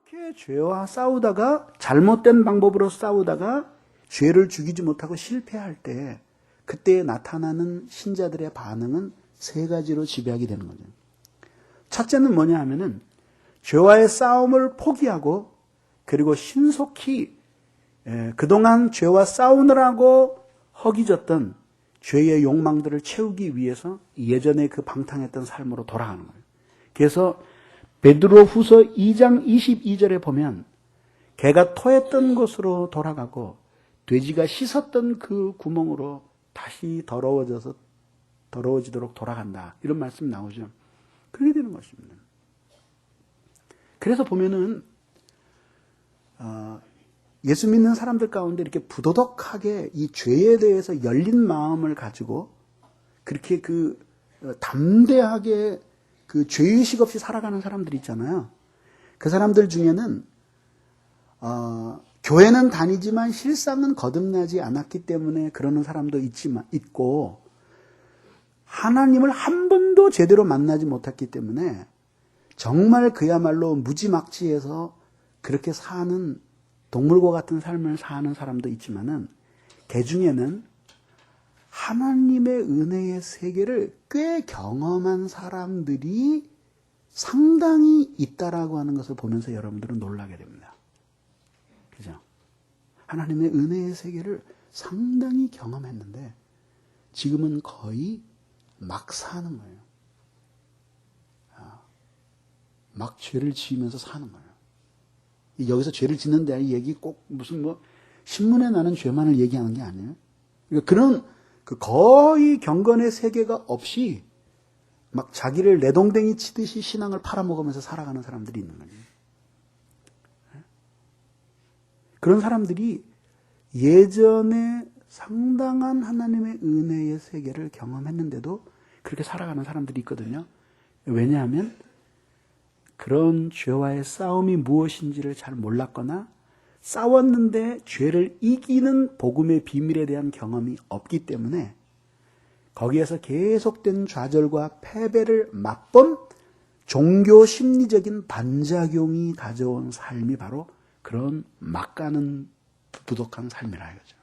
그렇게 죄와 싸우다가 잘못된 방법으로 싸우다가 죄를 죽이지 못하고 실패할 때 그때 나타나는 신자들의 반응은 세 가지로 지배하게 되는 거죠. 첫째는 뭐냐 하면은 죄와의 싸움을 포기하고 그리고 신속히 그동안 죄와 싸우느라고 허기졌던 죄의 욕망들을 채우기 위해서 예전에 그 방탕했던 삶으로 돌아가는 거예요. 그래서 베드로후서 2장 22절에 보면 개가 토했던 곳으로 돌아가고 돼지가 씻었던 그 구멍으로 다시 더러워지도록 돌아간다. 이런 말씀 나오죠. 그렇게 되는 것입니다. 그래서 보면은 예수 믿는 사람들 가운데 이렇게 부도덕하게 이 죄에 대해서 열린 마음을 가지고 그렇게 담대하게 죄의식 없이 살아가는 사람들이 있잖아요. 그 사람들 중에는 교회는 다니지만 실상은 거듭나지 않았기 때문에 그러는 사람도 있고 하나님을 한 번도 제대로 만나지 못했기 때문에 정말 그야말로 무지막지해서 그렇게 사는 동물과 같은 삶을 사는 사람도 있지만은 그 중에는 하나님의 은혜의 세계를 꽤 경험한 사람들이 상당히 있다라고 하는 것을 보면서 여러분들은 놀라게 됩니다. 그죠? 하나님의 은혜의 세계를 상당히 경험했는데 지금은 거의 막 사는 거예요. 막 죄를 지으면서 사는 거예요. 여기서 죄를 짓는 데 얘기 꼭 무슨 신문에 나는 죄만을 얘기하는 게 아니에요. 그러니까 그런 거의 경건의 세계가 없이 막 자기를 내동댕이 치듯이 신앙을 팔아먹으면서 살아가는 사람들이 있는 거예요. 그런 사람들이 예전에 상당한 하나님의 은혜의 세계를 경험했는데도 그렇게 살아가는 사람들이 있거든요. 왜냐하면 그런 죄와의 싸움이 무엇인지를 잘 몰랐거나 싸웠는데 죄를 이기는 복음의 비밀에 대한 경험이 없기 때문에 거기에서 계속된 좌절과 패배를 맛본 종교 심리적인 반작용이 가져온 삶이 바로 그런 막 가는 부도덕한 삶이라 이거죠.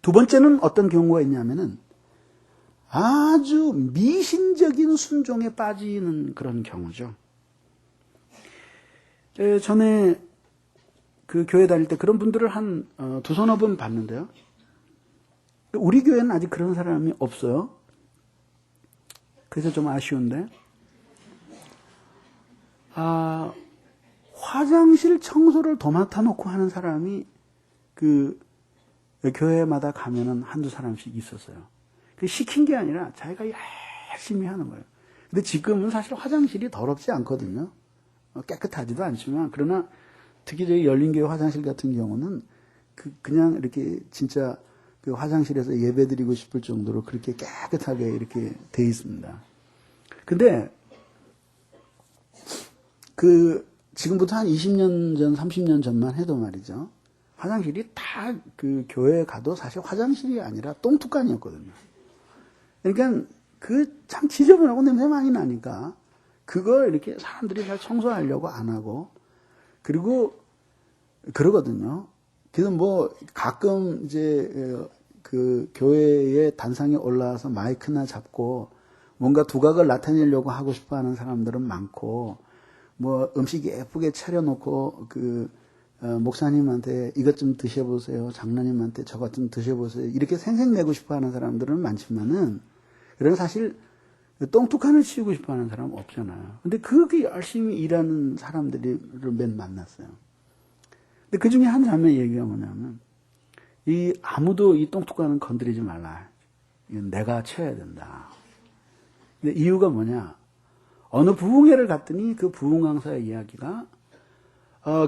두 번째는 어떤 경우가 있냐면은 아주 미신적인 순종에 빠지는 그런 경우죠. 전에 그 교회 다닐 때 그런 분들을 한 두서너 분 봤는데요. 우리 교회는 아직 그런 사람이 없어요. 그래서 좀 아쉬운데. 화장실 청소를 도맡아 놓고 하는 사람이 그 교회마다 가면은 한두 사람씩 있었어요. 시킨 게 아니라 자기가 열심히 하는 거예요. 근데 지금은 사실 화장실이 더럽지 않거든요. 깨끗하지도 않지만, 그러나 특히 저희 열린교회 화장실 같은 경우는 그냥 이렇게 진짜 그 화장실에서 예배 드리고 싶을 정도로 그렇게 깨끗하게 이렇게 돼 있습니다. 근데 지금부터 한 20년 전, 30년 전만 해도 말이죠. 화장실이 다 그 교회에 가도 사실 화장실이 아니라 똥뚜껑이었거든요. 그러니까 참 지저분하고 냄새 많이 나니까 그걸 이렇게 사람들이 잘 청소하려고 안 하고 그리고 그러거든요. 그래서 가끔 이제 그 교회의 단상에 올라와서 마이크나 잡고 뭔가 두각을 나타내려고 하고 싶어 하는 사람들은 많고 음식 예쁘게 차려놓고 목사님한테 이것 좀 드셔보세요. 장로님한테 저것 좀 드셔보세요. 이렇게 생색내고 싶어 하는 사람들은 많지만은, 그런 사실, 똥뚜껑을 치우고 싶어 하는 사람은 없잖아요. 근데 그렇게 열심히 일하는 사람들을 맨 만났어요. 근데 그 중에 한 사람의 얘기가 뭐냐면, 아무도 이 똥뚜껑은 건드리지 말라. 이건 내가 쳐야 된다. 근데 이유가 뭐냐? 어느 부흥회를 갔더니 그 부흥강사의 이야기가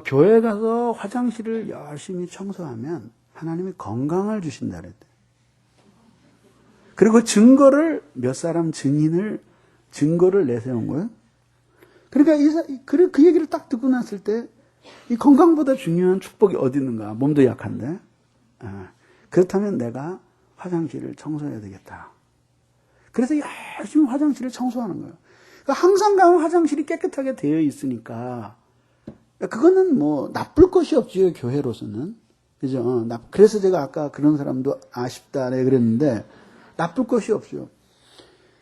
교회 가서 화장실을 열심히 청소하면 하나님이 건강을 주신다 그랬대. 그리고 증거를 몇 사람 증거를 내세운 거예요. 그러니까 그 얘기를 딱 듣고 났을 때 이 건강보다 중요한 축복이 어디 있는가? 몸도 약한데. 그렇다면 내가 화장실을 청소해야 되겠다. 그래서 열심히 화장실을 청소하는 거예요. 항상 가면 화장실이 깨끗하게 되어 있으니까 그거는 뭐 나쁠 것이 없지요, 교회로서는. 그죠? 그래서 제가 아까 그런 사람도 아쉽다 네 그랬는데 나쁠 것이 없죠.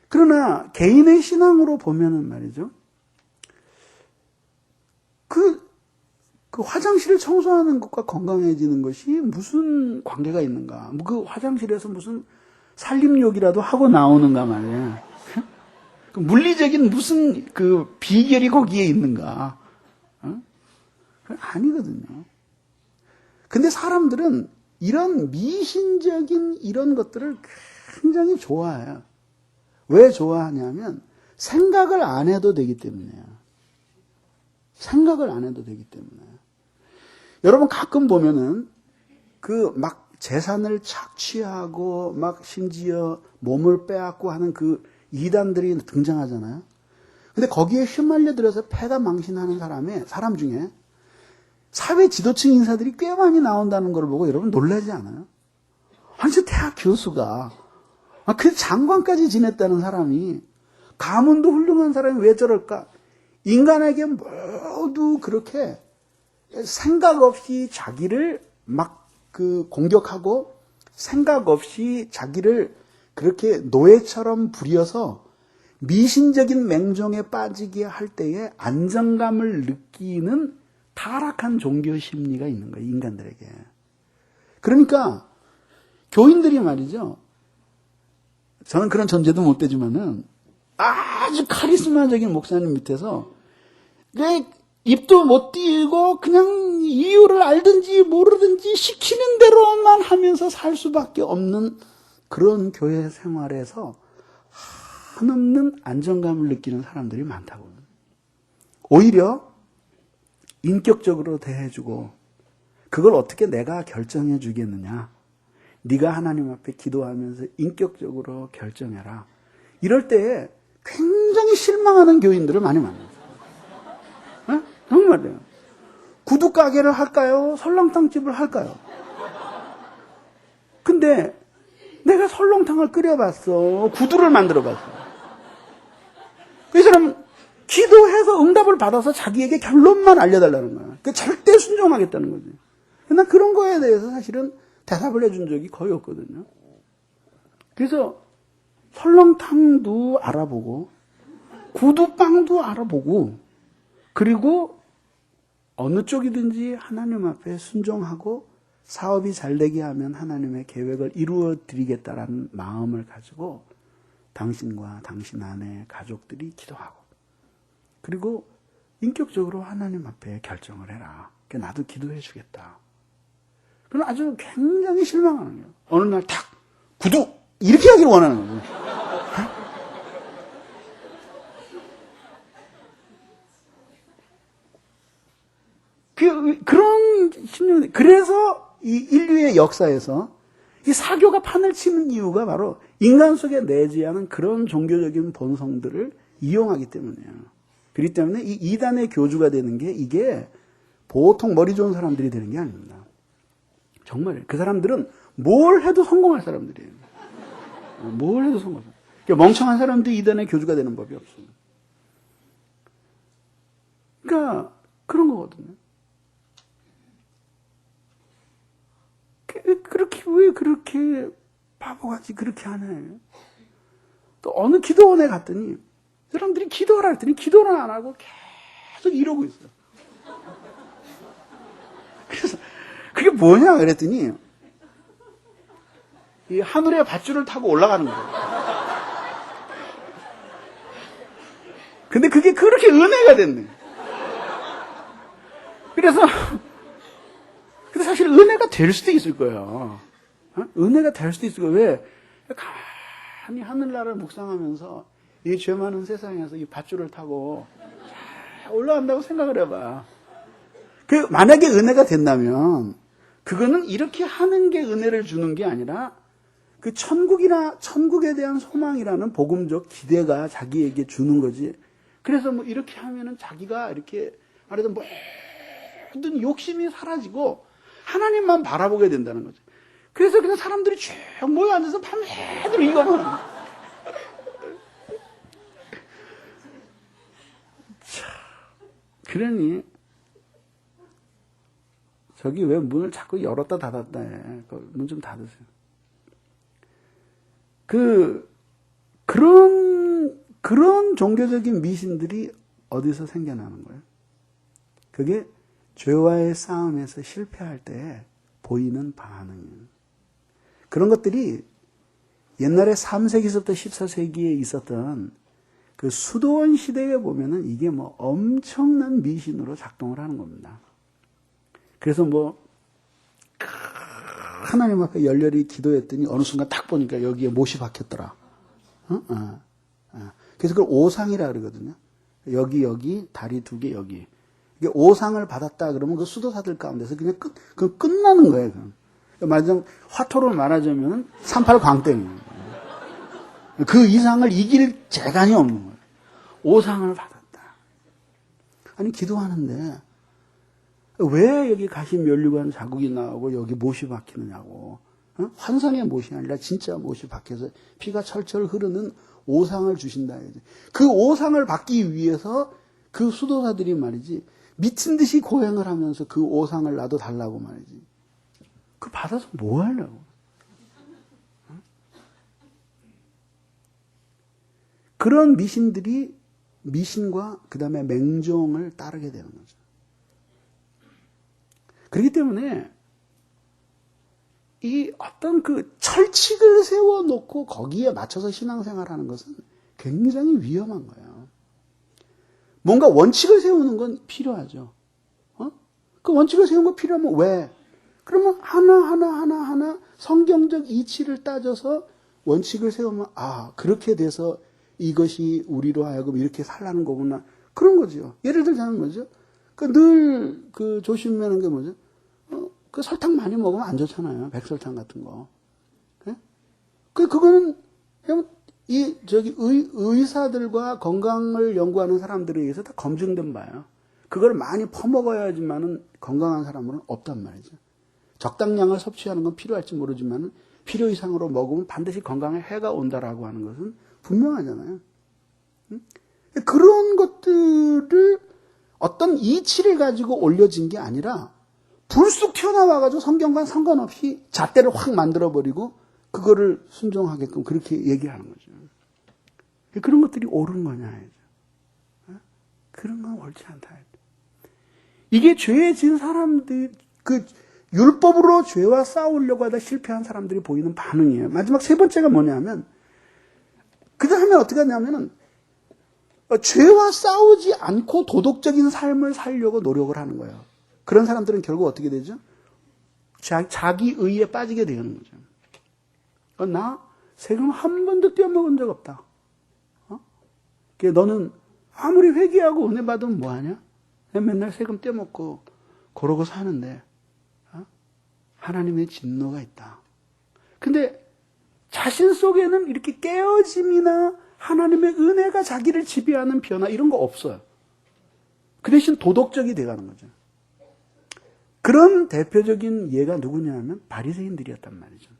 그러나 개인의 신앙으로 보면은 말이죠. 그 화장실을 청소하는 것과 건강해지는 것이 무슨 관계가 있는가? 그 화장실에서 무슨 살림욕이라도 하고 나오는가 말이야. 그 물리적인 무슨 그 비결이 거기에 있는가? 아니거든요. 근데 사람들은 이런 미신적인 이런 것들을 굉장히 좋아해요. 왜 좋아하냐면 생각을 안 해도 되기 때문이에요. 생각을 안 해도 되기 때문에. 여러분 가끔 보면은 그 막 재산을 착취하고 막 심지어 몸을 빼앗고 하는 그 이단들이 등장하잖아요. 근데 거기에 휘말려 들어서 패가 망신하는 사람 중에 사회 지도층 인사들이 꽤 많이 나온다는 걸 보고 여러분 놀라지 않아요? 아니, 저 대학 교수가, 그 장관까지 지냈다는 사람이, 가문도 훌륭한 사람이 왜 저럴까? 인간에게 모두 그렇게 생각 없이 자기를 막 공격하고 생각 없이 자기를 그렇게 노예처럼 부려서 미신적인 맹종에 빠지게 할 때에 안정감을 느끼는 타락한 종교 심리가 있는 거예요, 인간들에게. 그러니까 교인들이 말이죠. 저는 그런 전제도 못 되지만은 아주 카리스마적인 목사님 밑에서 내 입도 못 띄고 그냥 이유를 알든지 모르든지 시키는 대로만 하면서 살 수밖에 없는 그런 교회 생활에서 한없는 안정감을 느끼는 사람들이 많다고. 오히려 인격적으로 대해주고 그걸 어떻게 내가 결정해 주겠느냐. 네가 하나님 앞에 기도하면서 인격적으로 결정해라. 이럴 때에 굉장히 실망하는 교인들을 많이 만나요. 정말요. 구두 가게를 할까요? 설렁탕집을 할까요? 근데 내가 설렁탕을 끓여봤어. 구두를 만들어봤어. 이 사람은 기도해서 응답을 받아서 자기에게 결론만 알려달라는 거야. 그러니까 절대 순종하겠다는 거지. 난 그런 거에 대해서 사실은 대답을 해준 적이 거의 없거든요. 그래서 설렁탕도 알아보고 구두빵도 알아보고 그리고 어느 쪽이든지 하나님 앞에 순종하고 사업이 잘 되게 하면 하나님의 계획을 이루어 드리겠다라는 마음을 가지고 당신과 당신 아내 가족들이 기도하고 그리고 인격적으로 하나님 앞에 결정을 해라. 그러니까 나도 기도해 주겠다. 그럼 아주 굉장히 실망하는 거예요. 어느 날 탁 구두 이렇게 하기를 원하는 거예요. 그런 심리. 그래서 이 인류의 역사에서 이 사교가 판을 치는 이유가 바로 인간 속에 내재하는 그런 종교적인 본성들을 이용하기 때문이에요. 그렇기 때문에 이 이단의 교주가 되는 게 이게 보통 머리 좋은 사람들이 되는 게 아닙니다. 정말 그 사람들은 뭘 해도 성공할 사람들이에요. 뭘 해도 성공할 사람. 그러니까 멍청한 사람들이 이단의 교주가 되는 법이 없어요. 그러니까 그런 거거든요. 왜 그렇게 바보같이 그렇게 하네. 또 어느 기도원에 갔더니 사람들이 기도하라 했더니 기도를 안 하고 계속 이러고 있어요. 그래서 그게 뭐냐 그랬더니 이 하늘의 밧줄을 타고 올라가는 거예요. 근데 그게 그렇게 은혜가 됐네. 그래서 근데 사실 은혜가 될 수도 있을 거예요. 은혜가 될 수도 있을 거예요. 왜? 가만히 하늘나라를 묵상하면서 이 죄 많은 세상에서 이 밧줄을 타고 올라간다고 생각을 해봐. 만약에 은혜가 된다면 그거는 이렇게 하는 게 은혜를 주는 게 아니라 그 천국에 대한 소망이라는 복음적 기대가 자기에게 주는 거지. 그래서 뭐 이렇게 하면은 자기가 이렇게 말하자면 모든 욕심이 사라지고 하나님만 바라보게 된다는 거죠. 그래서 그냥 사람들이 쭉 모여 앉아서 밤새도록 이거는 그러니 저기 왜 문을 자꾸 열었다 닫았다 해. 문 좀 닫으세요. 그런 종교적인 미신들이 어디서 생겨나는 거예요? 그게 죄와의 싸움에서 실패할 때 보이는 반응이에요. 그런 것들이 옛날에 3세기서부터 14세기에 있었던 그 수도원 시대에 보면은 이게 뭐 엄청난 미신으로 작동을 하는 겁니다. 그래서 뭐 하나님 앞에 열렬히 기도했더니 어느 순간 딱 보니까 여기에 못이 박혔더라. 그래서 그걸 오상이라 그러거든요. 여기 다리 2개 여기. 이게 오상을 받았다 그러면 그 수도사들 가운데서 그냥 끝나는 거예요. 말하자면 화토로 말하자면 38 광땡이에요. 그 이상을 이길 재간이 없는 거예요. 오상을 받았다. 아니 기도하는데 왜 여기 가시 면류관 자국이 나오고 여기 못이 박히느냐고. 환상의 못이 아니라 진짜 못이 박혀서 피가 철철 흐르는 오상을 주신다. 그 오상을 받기 위해서 그 수도사들이 말이지 미친 듯이 고행을 하면서 그 오상을 나도 달라고 말이지. 그 받아서 뭐 하려고. 그런 미신과 그 다음에 맹종을 따르게 되는 거죠. 그렇기 때문에 이 어떤 그 철칙을 세워놓고 거기에 맞춰서 신앙생활하는 것은 굉장히 위험한 거예요. 뭔가 원칙을 세우는 건 필요하죠. 그 원칙을 세우는 거 필요하면 왜? 그러면 하나 성경적 이치를 따져서 원칙을 세우면 그렇게 돼서 이것이 우리로 하여금 이렇게 살라는 거구나. 그런 거죠. 예를 들자면 뭐죠? 늘 조심하는 게 뭐죠? 그 설탕 많이 먹으면 안 좋잖아요. 백설탕 같은 거. 예? 그거는 그냥 의사들과 건강을 연구하는 사람들에 의해서 다 검증된 바예요. 그걸 많이 퍼먹어야지만은 건강한 사람은 없단 말이죠. 적당량을 섭취하는 건 필요할지 모르지만 필요 이상으로 먹으면 반드시 건강에 해가 온다라고 하는 것은 분명하잖아요. 그런 것들을 어떤 이치를 가지고 올려진 게 아니라 불쑥 튀어나와가지고 성경과 상관없이 잣대를 확 만들어버리고 그거를 순종하게끔 그렇게 얘기하는 거죠. 그런 것들이 옳은 거냐. 그런 건 옳지 않다. 이게 죄에 진 사람들, 율법으로 죄와 싸우려고 하다 실패한 사람들이 보이는 반응이에요. 마지막 3번째가 뭐냐면, 그 다음에 어떻게 하냐면은, 죄와 싸우지 않고 도덕적인 삶을 살려고 노력을 하는 거예요. 그런 사람들은 결국 어떻게 되죠? 자기 의에 빠지게 되는 거죠. 나 세금 한 번도 떼어먹은 적 없다. 너는 아무리 회개하고 은혜 받으면 뭐하냐? 맨날 세금 떼먹고 그러고 사는데 하나님의 진노가 있다. 근데 자신 속에는 이렇게 깨어짐이나 하나님의 은혜가 자기를 지배하는 변화 이런 거 없어요. 그 대신 도덕적이 돼가는 거죠. 그런 대표적인 예가 누구냐면 바리새인들이었단 말이죠.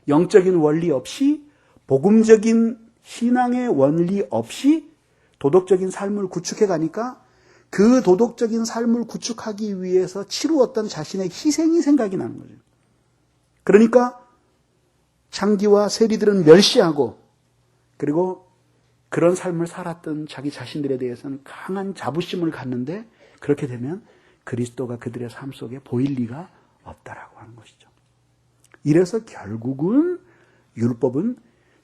영적인 원리 없이 복음적인 신앙의 원리 없이 도덕적인 삶을 구축해 가니까 그 도덕적인 삶을 구축하기 위해서 치루었던 자신의 희생이 생각이 나는 거죠. 그러니까 창기와 세리들은 멸시하고 그리고 그런 삶을 살았던 자기 자신들에 대해서는 강한 자부심을 갖는데 그렇게 되면 그리스도가 그들의 삶 속에 보일 리가 없다라고 하는 것이죠. 이래서 결국은 율법은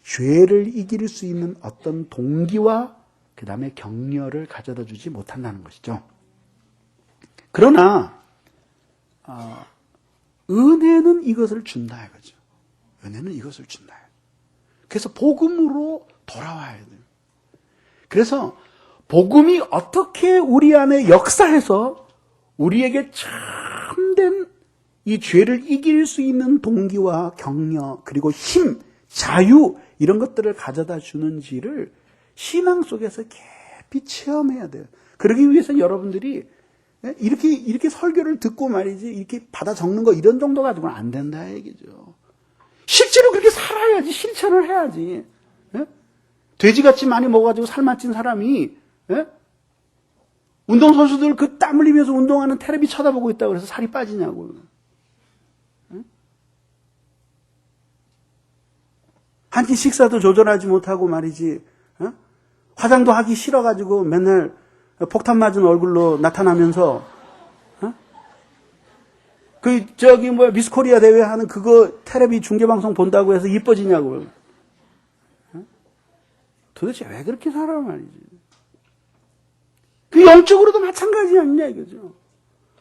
죄를 이길 수 있는 어떤 동기와 그 다음에 격려를 가져다 주지 못한다는 것이죠. 그러나 은혜는 이것을 준다 이거죠. 은혜는 이것을 준다. 그래서 복음으로 돌아와야 돼요. 그래서 복음이 어떻게 우리 안에 역사해서 우리에게 참된 이 죄를 이길 수 있는 동기와 격려 그리고 힘, 자유 이런 것들을 가져다 주는지를 신앙 속에서 깊이 체험해야 돼요. 그러기 위해서 여러분들이 이렇게 설교를 듣고 말이지 이렇게 받아 적는 거 이런 정도 가지고는 안 된다 얘기죠. 실제로 그렇게 살아야지 실천을 해야지. 돼지같이 많이 먹어가지고 살만 찐 사람이 운동선수들 그 땀 흘리면서 운동하는 텔레비 쳐다보고 있다고 그래서 살이 빠지냐고. 한 끼 식사도 조절하지 못하고 말이지. 화장도 하기 싫어가지고 맨날 폭탄 맞은 얼굴로 나타나면서 미스 코리아 대회 하는 그거 텔레비 중계방송 본다고 해서 이뻐지냐고. 도대체 왜 그렇게 살아 말이지. 그 영적으로도 마찬가지 아니냐 이거죠.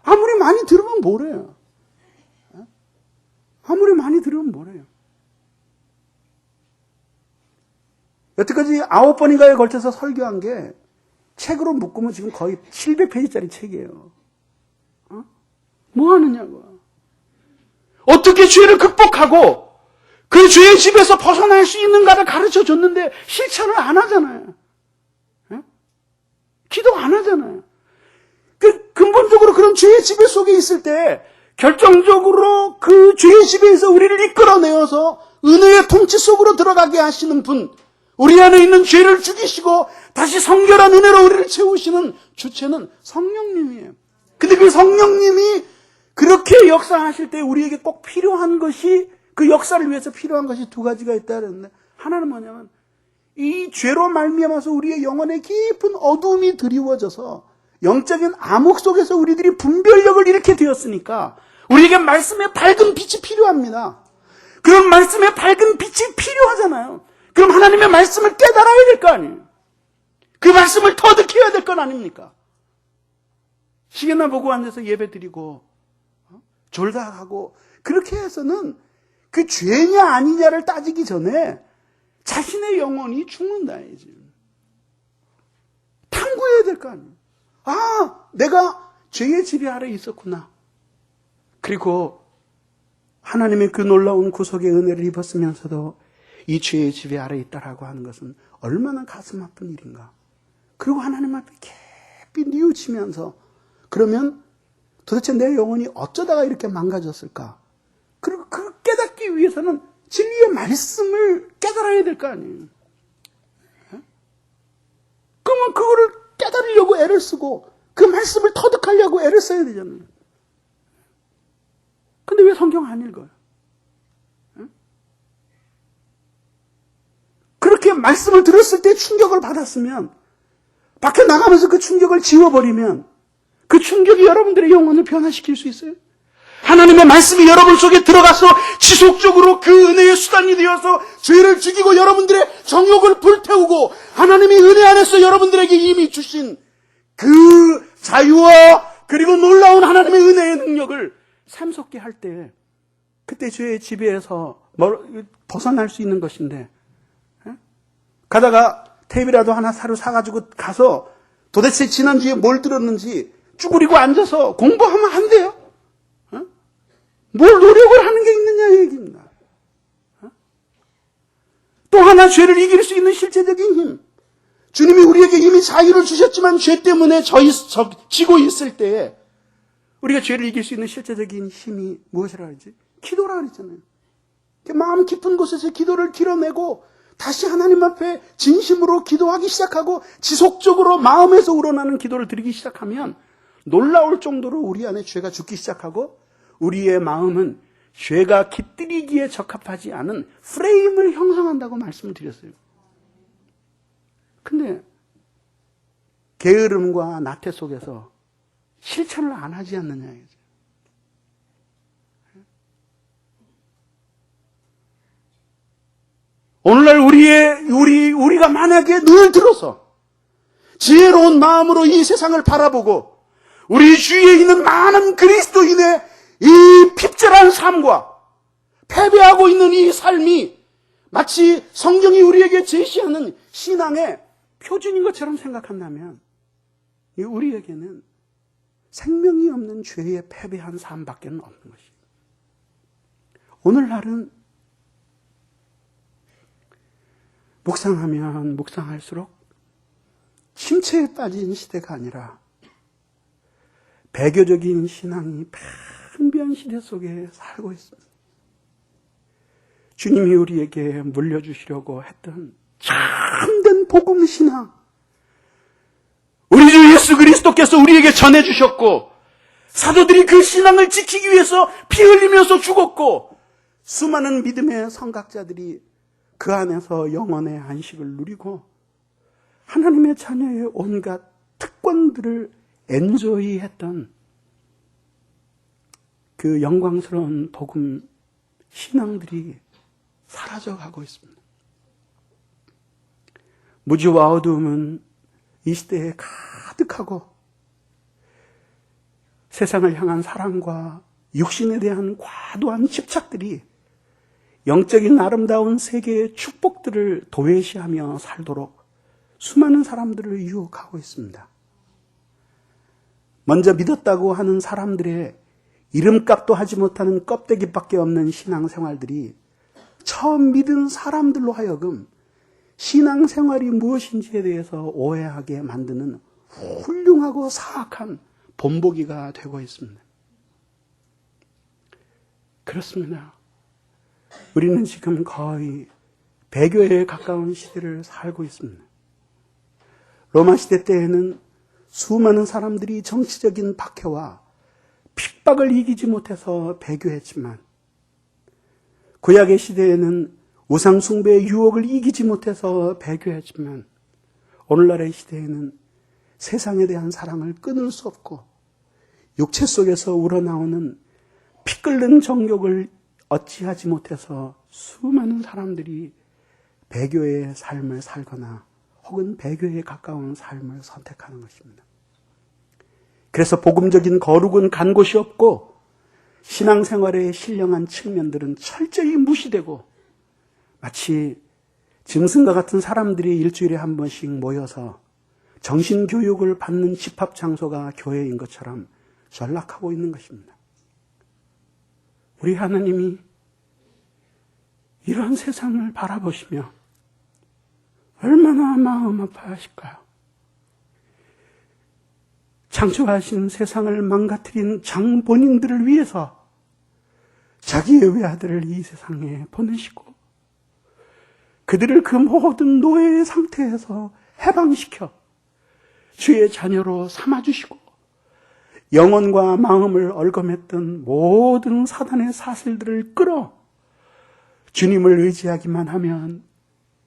아무리 많이 들으면 뭐래요. 아무리 많이 들으면 뭐래요. 여태까지 9번인가에 걸쳐서 설교한 게 책으로 묶으면 지금 거의 700페이지짜리 책이에요. 뭐 하느냐고. 어떻게 죄를 극복하고 그 죄의 집에서 벗어날 수 있는가를 가르쳐 줬는데 실천을 안 하잖아요. 기도 안 하잖아요. 근본적으로 그런 죄의 지배 속에 있을 때 결정적으로 그 죄의 지배에서 우리를 이끌어내어서 은혜의 통치 속으로 들어가게 하시는 분, 우리 안에 있는 죄를 죽이시고 다시 성결한 은혜로 우리를 채우시는 주체는 성령님이에요. 근데 그 성령님이 그렇게 역사하실 때 우리에게 꼭 필요한 것이, 그 역사를 위해서 필요한 것이 두 가지가 있다 그랬는데, 하나는 뭐냐면 이 죄로 말미암아서 우리의 영혼에 깊은 어두움이 드리워져서 영적인 암흑 속에서 우리들이 분별력을 잃게 되었으니까 우리에게 말씀의 밝은 빛이 필요합니다. 그런 말씀의 밝은 빛이 필요하잖아요. 그럼 하나님의 말씀을 깨달아야 될 거 아니에요. 그 말씀을 터득해야 될 건 아닙니까? 시계나 보고 앉아서 예배 드리고 졸다하고 그렇게 해서는 그 죄냐 아니냐를 따지기 전에 자신의 영혼이 죽는다 이제. 탐구해야 될 거 아니에요. 아, 내가 죄의 지배 아래 있었구나. 그리고 하나님의 그 놀라운 구속의 은혜를 입었으면서도 이 죄의 지배 아래 있다라고 하는 것은 얼마나 가슴 아픈 일인가. 그리고 하나님 앞에 깊이 뉘우치면서 그러면 도대체 내 영혼이 어쩌다가 이렇게 망가졌을까? 그리고 그 깨닫기 위해서는 진리의 말씀을 깨달아야 될 거 아니에요. 그러면 그거를 깨달으려고 애를 쓰고 그 말씀을 터득하려고 애를 써야 되잖아요. 근데 왜 성경 안 읽어요? 그렇게 말씀을 들었을 때 충격을 받았으면 밖에 나가면서 그 충격을 지워버리면 그 충격이 여러분들의 영혼을 변화시킬 수 있어요? 하나님의 말씀이 여러분 속에 들어가서 지속적으로 그 은혜의 수단이 되어서 죄를 죽이고 여러분들의 정욕을 불태우고 하나님의 은혜 안에서 여러분들에게 이미 주신 그 자유와 그리고 놀라운 하나님의 은혜의 능력을 샘솟게 할 때 그때 죄의 지배에서 벗어날 수 있는 것인데 가다가 탭이라도 하나 사러 사가지고 가서 도대체 지난주에 뭘 들었는지 쭈그리고 앉아서 공부하면 안 돼요. 뭘 노력을 하는 게 있느냐 얘기입니다. 또 하나 죄를 이길 수 있는 실제적인 힘. 주님이 우리에게 이미 자유를 주셨지만 죄 때문에 지고 있을 때에 우리가 죄를 이길 수 있는 실제적인 힘이 무엇이라 하지? 기도라 그랬잖아요. 마음 깊은 곳에서 기도를 드러내고 다시 하나님 앞에 진심으로 기도하기 시작하고 지속적으로 마음에서 우러나는 기도를 드리기 시작하면 놀라울 정도로 우리 안에 죄가 죽기 시작하고 우리의 마음은 죄가 깃들이기에 적합하지 않은 프레임을 형성한다고 말씀을 드렸어요. 근데 게으름과 나태 속에서 실천을 안 하지 않느냐 이거죠. 오늘날 우리가 만약에 눈을 들어서 지혜로운 마음으로 이 세상을 바라보고 우리 주위에 있는 많은 그리스도인의 이 핍절한 삶과 패배하고 있는 이 삶이 마치 성경이 우리에게 제시하는 신앙의 표준인 것처럼 생각한다면 우리에게는 생명이 없는 죄에 패배한 삶밖에 없는 것입니다. 오늘날은 묵상하면 묵상할수록 침체에 빠진 시대가 아니라 배교적인 신앙이 팽배한 시대 속에 살고 있습니다. 주님이 우리에게 물려주시려고 했던 참된 복음 신앙, 우리 주 예수 예수 그리스도께서 우리에게 전해주셨고, 사도들이 그 신앙을 지키기 위해서 피 흘리면서 죽었고, 수많은 믿음의 선각자들이 그 안에서 영원의 안식을 누리고 하나님의 자녀의 온갖 특권들을 엔조이했던 그 영광스러운 복음 신앙들이 사라져가고 있습니다. 무지와 어두움은 이 시대에 가득하고, 세상을 향한 사랑과 육신에 대한 과도한 집착들이 영적인 아름다운 세계의 축복들을 도외시하며 살도록 수많은 사람들을 유혹하고 있습니다. 먼저 믿었다고 하는 사람들의 이름값도 하지 못하는 껍데기밖에 없는 신앙생활들이 처음 믿은 사람들로 하여금 신앙생활이 무엇인지에 대해서 오해하게 만드는 훌륭하고 사악한 본보기가 되고 있습니다. 그렇습니다. 우리는 지금 거의 배교에 가까운 시대를 살고 있습니다. 로마 시대 때에는 수많은 사람들이 정치적인 박해와 핍박을 이기지 못해서 배교했지만, 구약의 시대에는 우상 숭배의 유혹을 이기지 못해서 배교했지만, 오늘날의 시대에는 세상에 대한 사랑을 끊을 수 없고 육체 속에서 우러나오는 피 끓는 정욕을 어찌하지 못해서 수많은 사람들이 배교의 삶을 살거나 혹은 배교에 가까운 삶을 선택하는 것입니다. 그래서 복음적인 거룩은 간 곳이 없고, 신앙생활의 신령한 측면들은 철저히 무시되고, 마치 짐승과 같은 사람들이 일주일에 한 번씩 모여서 정신교육을 받는 집합장소가 교회인 것처럼 전락하고 있는 것입니다. 우리 하나님이 이런 세상을 바라보시며 얼마나 마음 아파하실까요? 창조하신 세상을 망가뜨린 장본인들을 위해서 자기의 외아들을 이 세상에 보내시고, 그들을 그 모든 노예의 상태에서 해방시켜 주의 자녀로 삼아주시고, 영혼과 마음을 얼검했던 모든 사단의 사슬들을 끌어 주님을 의지하기만 하면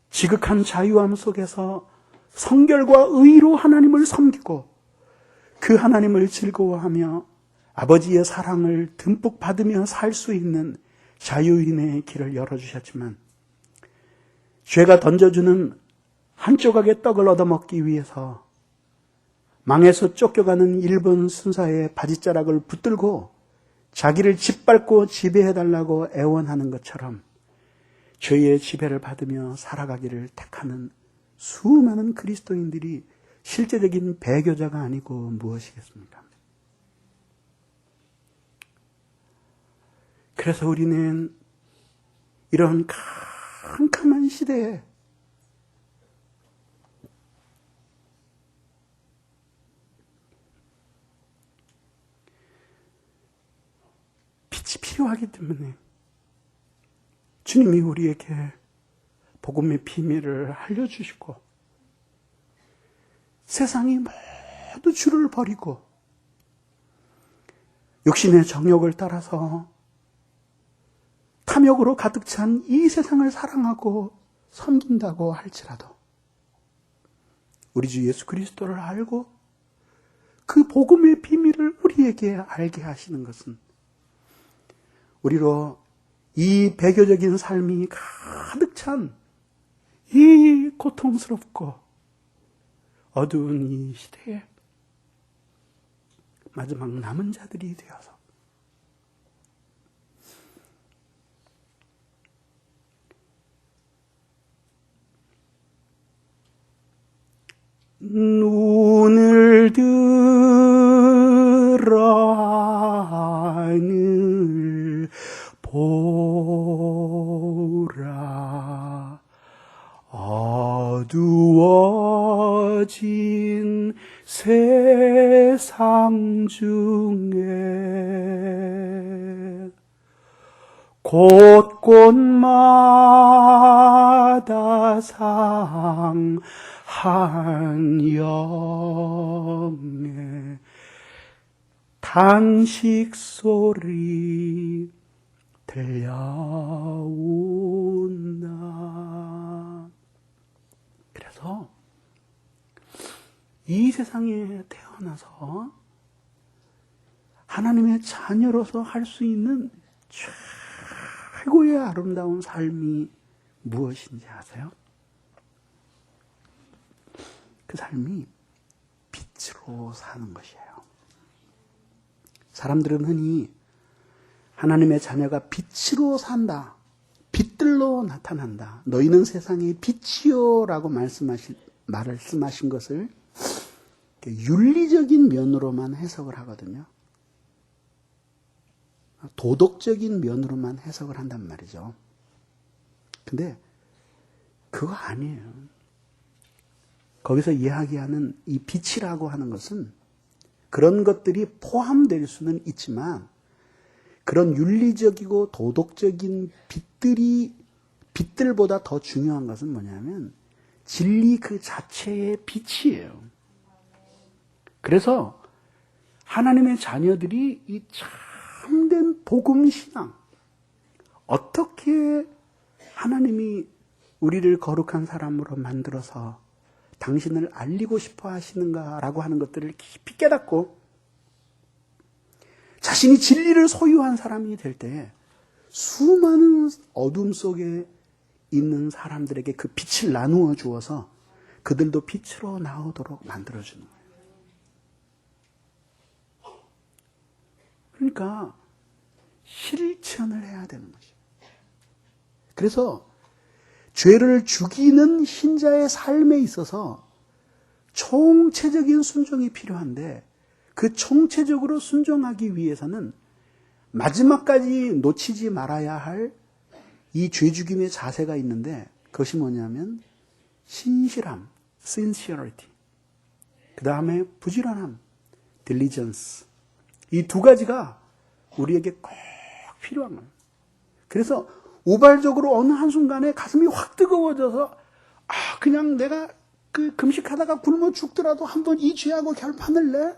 지극한 자유함 속에서 성결과 의로 하나님을 섬기고, 그 하나님을 즐거워하며 아버지의 사랑을 듬뿍 받으며 살 수 있는 자유인의 길을 열어주셨지만, 죄가 던져주는 한 조각의 떡을 얻어먹기 위해서 망에서 쫓겨가는 일본 순사의 바지자락을 붙들고 자기를 짓밟고 지배해달라고 애원하는 것처럼 죄의 지배를 받으며 살아가기를 택하는 수많은 그리스도인들이 실제적인 배교자가 아니고 무엇이겠습니까? 그래서 우리는 이런 캄캄한 시대에 빛이 필요하기 때문에 주님이 우리에게 복음의 비밀을 알려주시고, 세상이 모두 주를 버리고 육신의 정욕을 따라서 탐욕으로 가득 찬 이 세상을 사랑하고 섬긴다고 할지라도, 우리 주 예수 그리스도를 알고 그 복음의 비밀을 우리에게 알게 하시는 것은 우리로 이 배교적인 삶이 가득 찬 이 고통스럽고 어두운 이 시대에 마지막 남은 자들이 되어서 눈을 들어 하늘 보라, 어두워진 세상 중에 곳곳마다 상한 영의 탄식 소리 들려온다. 그래서 이 세상에 태어나서 하나님의 자녀로서 할 수 있는 최고의 아름다운 삶이 무엇인지 아세요? 그 삶이 빛으로 사는 것이에요. 사람들은 흔히 하나님의 자녀가 빛으로 산다, 빛들로 나타난다, 너희는 세상의 빛이요 라고 말씀하신 것을 윤리적인 면으로만 해석을 하거든요. 도덕적인 면으로만 해석을 한단 말이죠. 근데 그거 아니에요. 거기서 이야기하는 이 빛이라고 하는 것은 그런 것들이 포함될 수는 있지만 그런 윤리적이고 도덕적인 빛들보다 더 중요한 것은 뭐냐면 진리 그 자체의 빛이에요. 그래서 하나님의 자녀들이 이 참된 복음신앙, 어떻게 하나님이 우리를 거룩한 사람으로 만들어서 당신을 알리고 싶어 하시는가라고 하는 것들을 깊이 깨닫고 자신이 진리를 소유한 사람이 될 때 수많은 어둠 속에 있는 사람들에게 그 빛을 나누어 주어서 그들도 빛으로 나오도록 만들어주는 거예요. 그러니까 실천을 해야 되는 것이에요. 그래서 죄를 죽이는 신자의 삶에 있어서 총체적인 순종이 필요한데 그 총체적으로 순종하기 위해서는 마지막까지 놓치지 말아야 할 이 죄죽임의 자세가 있는데 그것이 뭐냐면 신실함, sincerity, 그 다음에 부지런함, diligence, 이 두 가지가 우리에게 꼭 필요한 거예요. 그래서 우발적으로 어느 한순간에 가슴이 확 뜨거워져서 그냥 내가 그 금식하다가 굶어 죽더라도 한번 이 죄하고 결판을 내?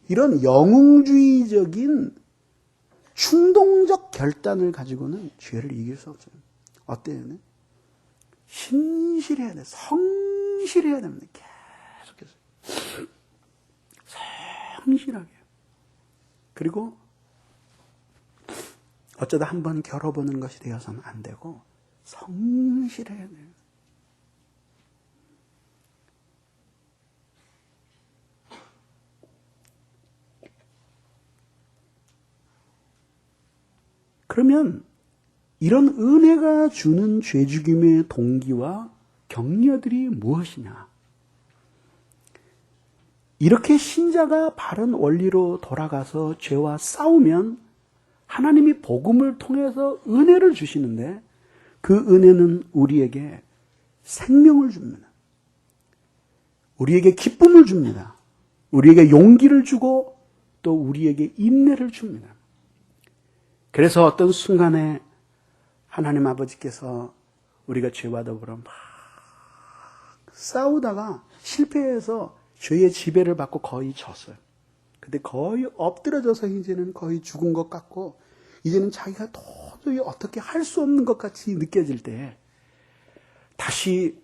이런 영웅주의적인 충동적 결단을 가지고는 죄를 이길 수 없어요. 어때요? 신실해야 돼. 성실해야 됩니다. 계속해서. 성실하게. 그리고 어쩌다 한번 겨뤄보는 것이 되어서는 안 되고 성실해야 돼요. 그러면 이런 은혜가 주는 죄죽임의 동기와 격려들이 무엇이냐? 이렇게 신자가 바른 원리로 돌아가서 죄와 싸우면 하나님이 복음을 통해서 은혜를 주시는데 그 은혜는 우리에게 생명을 줍니다. 우리에게 기쁨을 줍니다. 우리에게 용기를 주고 또 우리에게 인내를 줍니다. 그래서 어떤 순간에 하나님 아버지께서 우리가 죄와 더불어 막 싸우다가 실패해서 죄의 지배를 받고 거의 졌어요. 근데 거의 엎드려져서 이제는 거의 죽은 것 같고 이제는 자기가 도저히 어떻게 할 수 없는 것 같이 느껴질 때 다시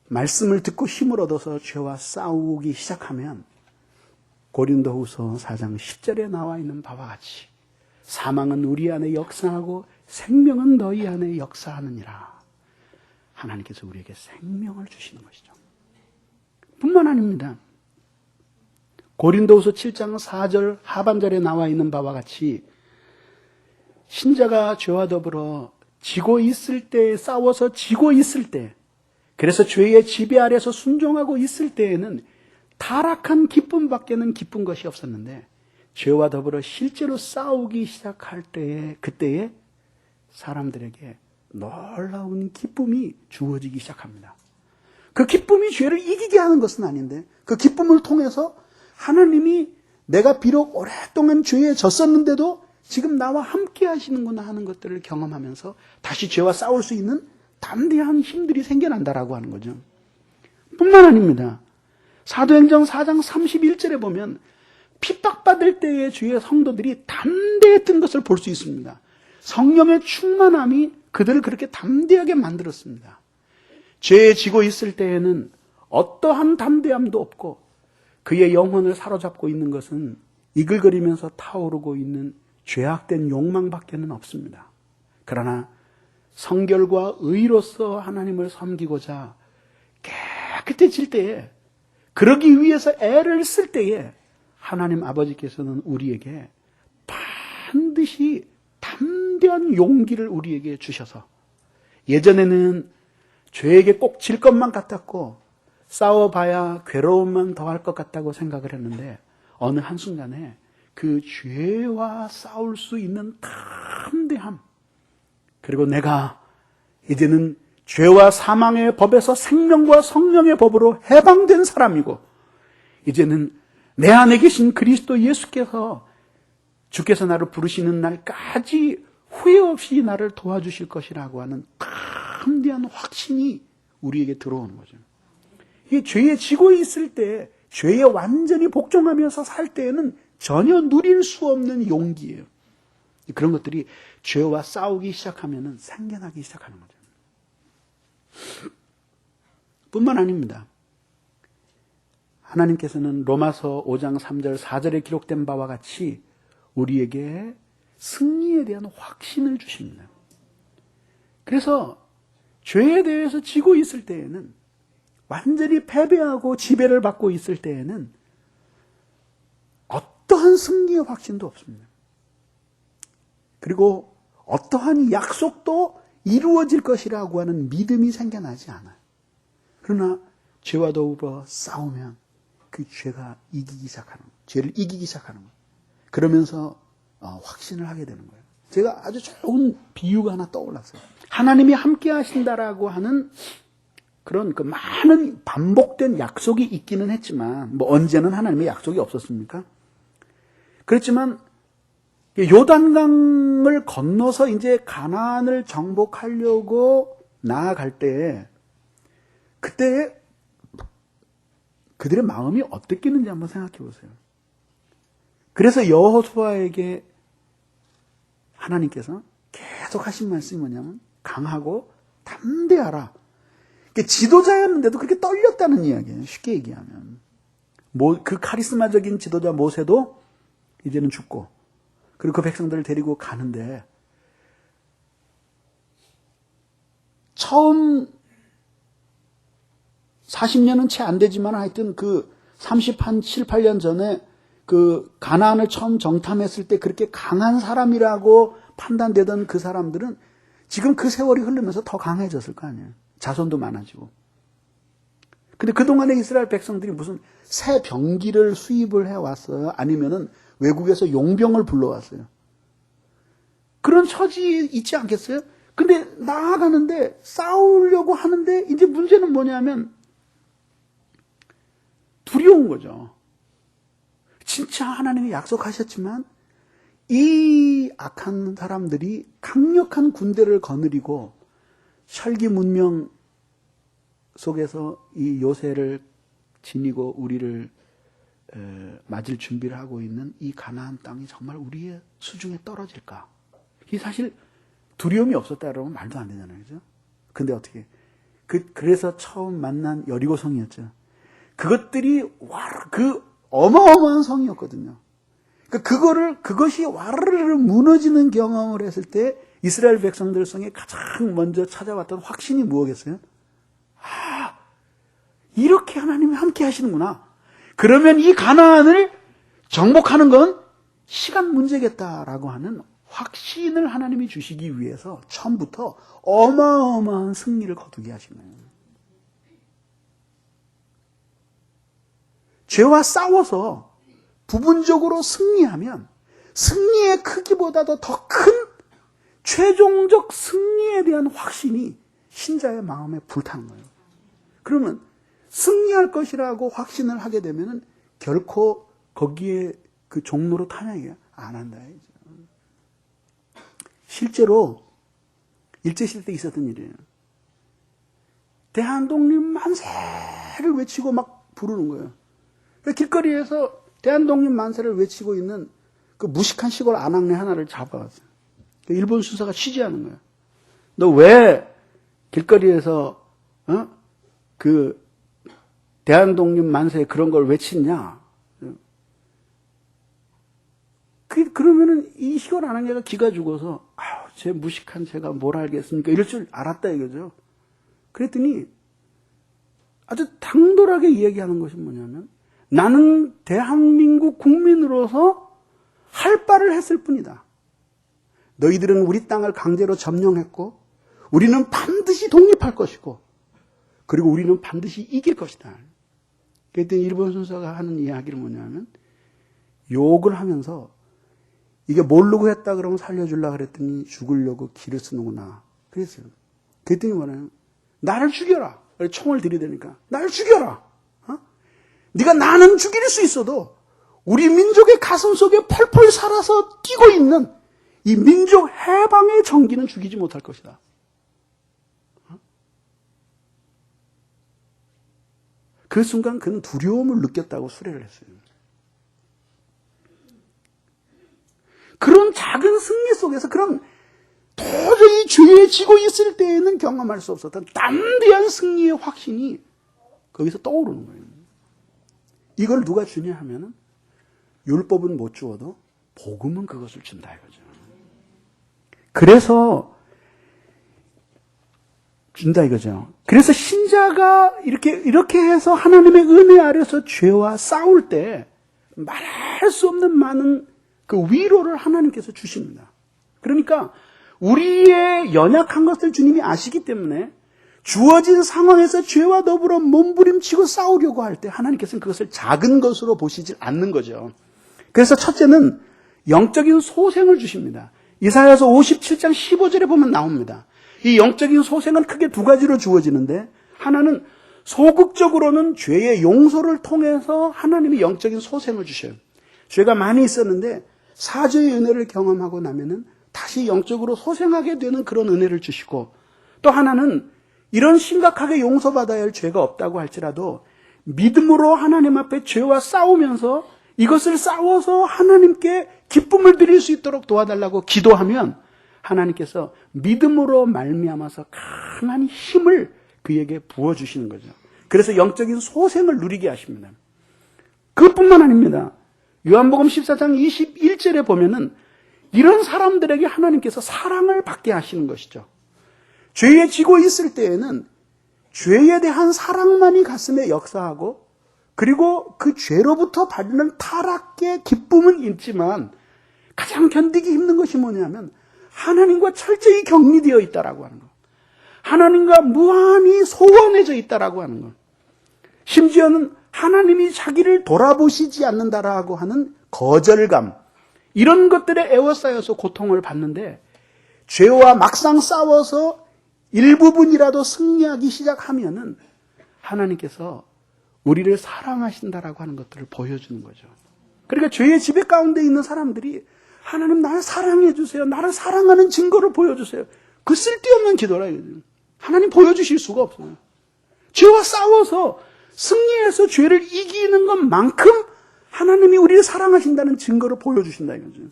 말씀을 듣고 힘을 얻어서 죄와 싸우기 시작하면 고린도후서 4장 10절에 나와 있는 바와 같이 사망은 우리 안에 역사하고 생명은 너희 안에 역사하느니라. 하나님께서 우리에게 생명을 주시는 것이죠. 뿐만 아닙니다. 고린도후서 7장 4절 하반절에 나와 있는 바와 같이 신자가 죄와 더불어 지고 있을 때, 싸워서 지고 있을 때, 그래서 죄의 지배 아래서 순종하고 있을 때에는 타락한 기쁨밖에는 기쁜 것이 없었는데 죄와 더불어 실제로 싸우기 시작할 때에 그때에 사람들에게 놀라운 기쁨이 주어지기 시작합니다. 그 기쁨이 죄를 이기게 하는 것은 아닌데 그 기쁨을 통해서 하나님이 내가 비록 오랫동안 죄에 졌었는데도 지금 나와 함께 하시는구나 하는 것들을 경험하면서 다시 죄와 싸울 수 있는 담대한 힘들이 생겨난다라고 하는 거죠. 뿐만 아닙니다. 사도행전 4장 31절에 보면 핍박받을 때의 주의 성도들이 담대했던 것을 볼 수 있습니다. 성령의 충만함이 그들을 그렇게 담대하게 만들었습니다. 죄에 지고 있을 때에는 어떠한 담대함도 없고 그의 영혼을 사로잡고 있는 것은 이글거리면서 타오르고 있는 죄악된 욕망밖에는 없습니다. 그러나 성결과 의로서 하나님을 섬기고자 깨끗해질 때에, 그러기 위해서 애를 쓸 때에 하나님 아버지께서는 우리에게 반드시 담대한 용기를 우리에게 주셔서, 예전에는 죄에게 꼭 질 것만 같았고 싸워봐야 괴로움만 더할 것 같다고 생각을 했는데 어느 한순간에 그 죄와 싸울 수 있는 담대함, 그리고 내가 이제는 죄와 사망의 법에서 생명과 성령의 법으로 해방된 사람이고 이제는 내 안에 계신 그리스도 예수께서 주께서 나를 부르시는 날까지 후회 없이 나를 도와주실 것이라고 하는 담대한 확신이 우리에게 들어오는 거죠. 이게 죄에 지고 있을 때, 죄에 완전히 복종하면서 살 때에는 전혀 누릴 수 없는 용기예요. 그런 것들이 죄와 싸우기 시작하면 생겨나기 시작하는 거죠. 뿐만 아닙니다. 하나님께서는 로마서 5장 3절 4절에 기록된 바와 같이 우리에게 승리에 대한 확신을 주십니다. 그래서 죄에 대해서 지고 있을 때에는, 완전히 패배하고 지배를 받고 있을 때에는 어떠한 승리의 확신도 없습니다. 그리고 어떠한 약속도 이루어질 것이라고 하는 믿음이 생겨나지 않아요. 그러나 죄와 더불어 싸우면 그 죄가 이기기 시작하는 거예요. 죄를 이기기 시작하는 거예요. 그러면서 확신을 하게 되는 거예요. 제가 아주 좋은 비유가 하나 떠올랐어요. 하나님이 함께 하신다라고 하는 그런 그 많은 반복된 약속이 있기는 했지만, 뭐 언제는 하나님의 약속이 없었습니까? 그렇지만 요단강을 건너서 이제 가나안을 정복하려고 나아갈 때, 그때 그들의 마음이 어땠겠는지 한번 생각해 보세요. 그래서 여호수아에게 하나님께서 계속 하신 말씀이 뭐냐면 강하고 담대하라. 지도자였는데도 그렇게 떨렸다는 이야기예요. 쉽게 얘기하면. 그 카리스마적인 지도자 모세도 이제는 죽고, 그리고 그 백성들을 데리고 가는데, 처음 40년은 채 안 되지만 하여튼 그 7, 8년 전에 그 가나안을 처음 정탐했을 때 그렇게 강한 사람이라고 판단되던 그 사람들은 지금 그 세월이 흐르면서 더 강해졌을 거 아니에요. 자손도 많아지고. 근데 그동안에 이스라엘 백성들이 무슨 새 병기를 수입을 해왔어요? 아니면은 외국에서 용병을 불러왔어요? 그런 처지 있지 않겠어요? 근데 나아가는데, 싸우려고 하는데, 이제 문제는 뭐냐면 두려운 거죠. 진짜 하나님이 약속하셨지만 이 악한 사람들이 강력한 군대를 거느리고 혈기 문명 속에서 이 요새를 지니고 우리를 맞을 준비를 하고 있는 이 가나안 땅이 정말 우리의 수중에 떨어질까? 이 사실 두려움이 없었다 그러면 말도 안 되잖아요. 그죠? 근데 어떻게? 그래서 처음 만난 여리고성이었죠. 그것들이 그 어마어마한 성이었거든요. 그것이 와르르 무너지는 경험을 했을 때 이스라엘 백성들 성에 가장 먼저 찾아왔던 확신이 무엇이겠어요? 이렇게 하나님이 함께 하시는구나. 그러면 이 가나안을 정복하는 건 시간 문제겠다라고 하는 확신을 하나님이 주시기 위해서 처음부터 어마어마한 승리를 거두게 하신 거예요. 죄와 싸워서 부분적으로 승리하면 승리의 크기보다도 더 큰 최종적 승리에 대한 확신이 신자의 마음에 불타는 거예요. 그러면 승리할 것이라고 확신을 하게 되면 결코 거기에 그 종로로 타냐고요? 안 한다. 실제로 일제시대 때 있었던 일이에요. 대한독립 만세를 외치고 막 부르는 거예요. 길거리에서 대한독립 만세를 외치고 있는 그 무식한 시골 아낙네 하나를 잡아갔어요. 일본 수사가 취재하는 거예요. 너 왜 길거리에서 그 대한독립 만세 그런 걸 외치냐? 그러면은 이 시골 아낙네가 기가 죽어서 아유, 제 무식한 제가 뭘 알겠습니까? 이럴 줄 알았다 이거죠. 그랬더니 아주 당돌하게 이야기하는 것이 뭐냐면 나는 대한민국 국민으로서 할 바를 했을 뿐이다. 너희들은 우리 땅을 강제로 점령했고 우리는 반드시 독립할 것이고 그리고 우리는 반드시 이길 것이다. 그랬더니 일본 순사가 하는 이야기를 뭐냐면 욕을 하면서 이게 모르고 했다 그러면 살려주려고 그랬더니 죽으려고 기를 쓰는구나. 그랬어요. 그랬더니 뭐냐면 나를 죽여라. 총을 들이대니까 나를 죽여라. 네가 나는 죽일 수 있어도 우리 민족의 가슴 속에 펄펄 살아서 뛰고 있는 이 민족 해방의 정기는 죽이지 못할 것이다. 그 순간 그는 두려움을 느꼈다고 수레를 했어요. 그런 작은 승리 속에서 그런 도저히 죄에 지고 있을 때에는 경험할 수 없었던 담대한 승리의 확신이 거기서 떠오르는 거예요. 이걸 누가 주냐 하면은 율법은 못 주어도 복음은 그것을 준다 이거죠. 그래서 준다 이거죠. 그래서 신자가 이렇게 해서 하나님의 은혜 아래서 죄와 싸울 때 말할 수 없는 많은 그 위로를 하나님께서 주십니다. 그러니까 우리의 연약한 것을 주님이 아시기 때문에 주어진 상황에서 죄와 더불어 몸부림치고 싸우려고 할 때 하나님께서는 그것을 작은 것으로 보시지 않는 거죠. 그래서 첫째는 영적인 소생을 주십니다. 이사야서 57장 15절에 보면 나옵니다. 이 영적인 소생은 크게 두 가지로 주어지는데 하나는 소극적으로는 죄의 용서를 통해서 하나님이 영적인 소생을 주셔요. 죄가 많이 있었는데 사죄의 은혜를 경험하고 나면은 다시 영적으로 소생하게 되는 그런 은혜를 주시고 또 하나는 이런 심각하게 용서받아야 할 죄가 없다고 할지라도 믿음으로 하나님 앞에 죄와 싸우면서 이것을 싸워서 하나님께 기쁨을 드릴 수 있도록 도와달라고 기도하면 하나님께서 믿음으로 말미암아서 강한 힘을 그에게 부어주시는 거죠. 그래서 영적인 소생을 누리게 하십니다. 그것뿐만 아닙니다. 요한복음 14장 21절에 보면은 이런 사람들에게 하나님께서 사랑을 받게 하시는 것이죠. 죄에 지고 있을 때에는 죄에 대한 사랑만이 가슴에 역사하고 그리고 그 죄로부터 받는 타락의 기쁨은 있지만 가장 견디기 힘든 것이 뭐냐면 하나님과 철저히 격리되어 있다라고 하는 것. 하나님과 무한히 소원해져 있다라고 하는 것. 심지어는 하나님이 자기를 돌아보시지 않는다라고 하는 거절감. 이런 것들에 에워싸여서 고통을 받는데 죄와 막상 싸워서 일부분이라도 승리하기 시작하면은 하나님께서 우리를 사랑하신다라고 하는 것들을 보여주는 거죠. 그러니까 죄의 지배 가운데 있는 사람들이 하나님 나를 사랑해 주세요. 나를 사랑하는 증거를 보여주세요. 그 쓸데없는 기도라 이거죠. 하나님 보여주실 수가 없어요. 죄와 싸워서 승리해서 죄를 이기는 것만큼 하나님이 우리를 사랑하신다는 증거를 보여주신다 이거죠.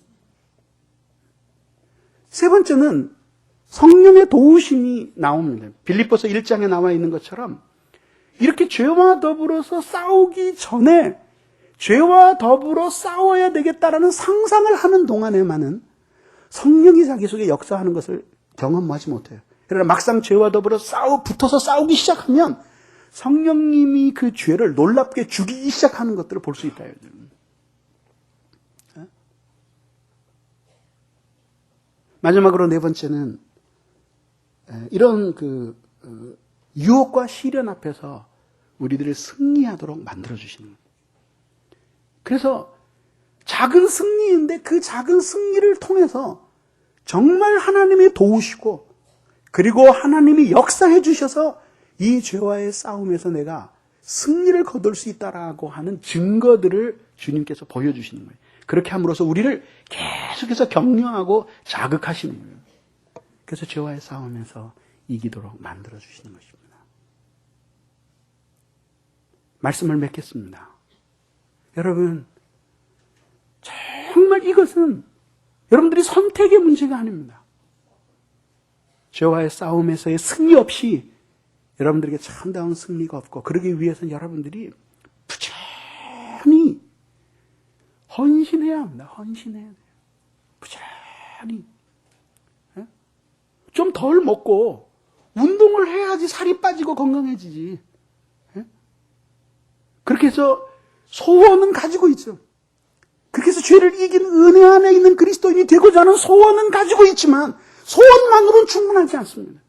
세 번째는 성령의 도우심이 나옵니다. 빌립보서 1장에 나와 있는 것처럼 이렇게 죄와 더불어서 싸우기 전에 죄와 더불어 싸워야 되겠다라는 상상을 하는 동안에만은 성령이 자기 속에 역사하는 것을 경험하지 못해요. 그러나 막상 죄와 더불어 붙어서 싸우기 시작하면 성령님이 그 죄를 놀랍게 죽이기 시작하는 것들을 볼 수 있다. 마지막으로 네 번째는 이런 유혹과 시련 앞에서 우리들을 승리하도록 만들어주시는 거예요. 그래서 작은 승리인데 그 작은 승리를 통해서 정말 하나님이 도우시고 그리고 하나님이 역사해 주셔서 이 죄와의 싸움에서 내가 승리를 거둘 수 있다라고 하는 증거들을 주님께서 보여주시는 거예요. 그렇게 함으로써 우리를 계속해서 격려하고 자극하시는 거예요. 그래서 죄와의 싸움에서 이기도록 만들어 주시는 것입니다. 말씀을 맺겠습니다. 여러분, 정말 이것은 여러분들이 선택의 문제가 아닙니다. 죄와의 싸움에서의 승리 없이 여러분들에게 참다운 승리가 없고, 그러기 위해서는 여러분들이 부지런히 헌신해야 합니다. 헌신해야 돼요. 부지런히. 좀 덜 먹고 운동을 해야지 살이 빠지고 건강해지지. 그렇게 해서 소원은 가지고 있죠. 그렇게 해서 죄를 이긴 은혜 안에 있는 그리스도인이 되고자 하는 소원은 가지고 있지만 소원만으로는 충분하지 않습니다.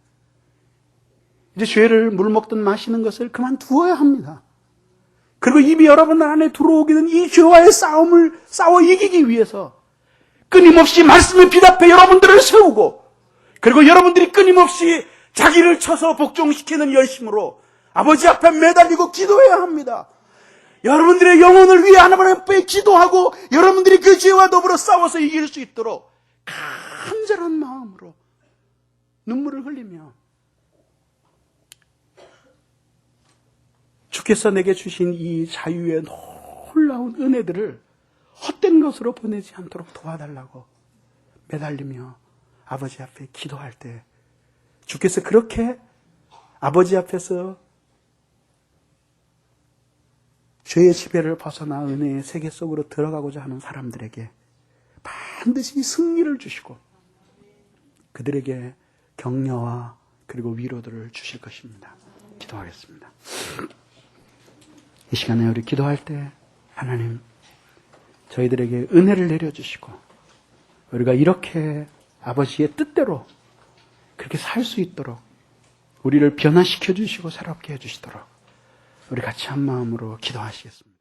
이제 죄를 물 먹든 마시는 것을 그만두어야 합니다. 그리고 입이 여러분들 안에 들어오게 된 이 죄와의 싸움을 싸워 이기기 위해서 끊임없이 말씀에 비답해 여러분들을 세우고, 그리고 여러분들이 끊임없이 자기를 쳐서 복종시키는 열심으로 아버지 앞에 매달리고 기도해야 합니다. 여러분들의 영혼을 위해 하나님 앞에 기도하고 여러분들이 그 죄와 더불어 싸워서 이길 수 있도록 간절한 마음으로 눈물을 흘리며 주께서 내게 주신 이 자유의 놀라운 은혜들을 헛된 것으로 보내지 않도록 도와달라고 매달리며 아버지 앞에 기도할 때 주께서 그렇게 아버지 앞에서 죄의 지배를 벗어나 은혜의 세계 속으로 들어가고자 하는 사람들에게 반드시 승리를 주시고 그들에게 격려와 그리고 위로들을 주실 것입니다. 기도하겠습니다. 이 시간에 우리 기도할 때 하나님, 저희들에게 은혜를 내려주시고 우리가 이렇게 아버지의 뜻대로 그렇게 살 수 있도록 우리를 변화시켜 주시고 새롭게 해주시도록 우리 같이 한 마음으로 기도하시겠습니다.